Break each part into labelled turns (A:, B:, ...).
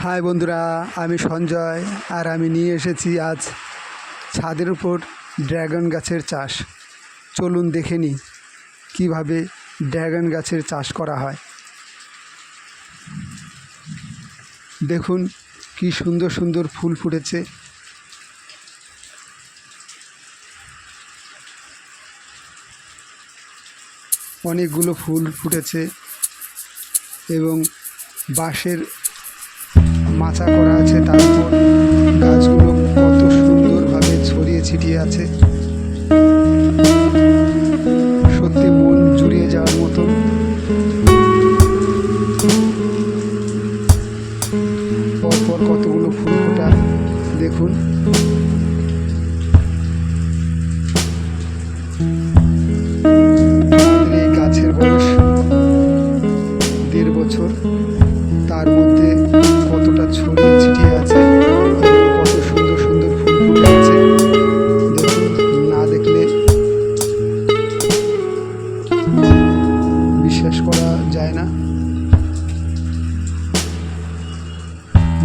A: High বন্ধুরা, আমি সঞ্জয় আর আমি নিয়ে এসেছি আজ ছাদের উপর ড্রাগন গাছের চাষ। চলুন দেখে নিই কীভাবে ড্রাগন গাছের চাষ করা হয়। দেখুন কি সুন্দর সুন্দর ফুল ফুটেছে। অনেকগুলো ফুল ফুটেছে এবং বাঁশের মাচা করা আছে, তার উপর গাছগুলো কত সুন্দরভাবে ছড়িয়ে ছিটিয়ে আছে। সত্যি মন জুড়িয়ে যাওয়ার মতো। পরপর কতগুলো ফুল ফোটা দেখুন। এই গাছের বয়স 1.5 বছর, তার মধ্যে কতটা ছড়িয়ে ছিটিয়ে আছে, কত সুন্দর সুন্দর ফুল ফুটে আছে দেখুন। না দেখলে বিশ্বাস করা যায় না,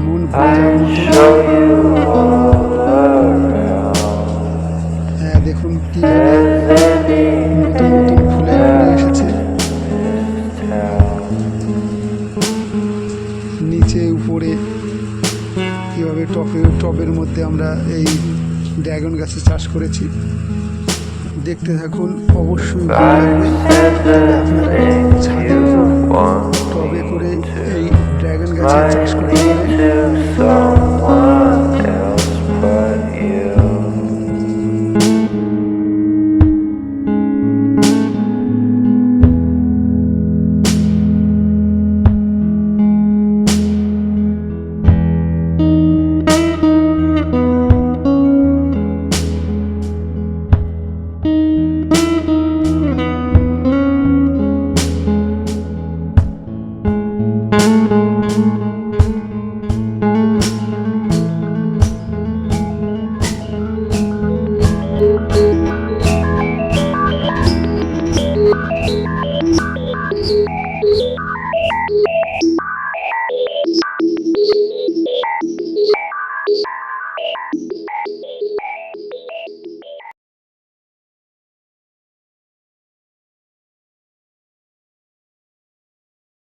A: মন ভরে যাওয়ার মতো। হ্যাঁ দেখুন কিভাবে নতুন নতুন ফুলে এসেছে। নিচে উপরে কীভাবে টবের মধ্যে আমরা এই ড্রাগন গাছে চাষ করেছি। দেখতে থাকুন, অবশ্যই ভালো লাগবে। আপনারা ছাদের উপর টবে করে এই ড্রাগন গাছের চাষ করতে পারেন।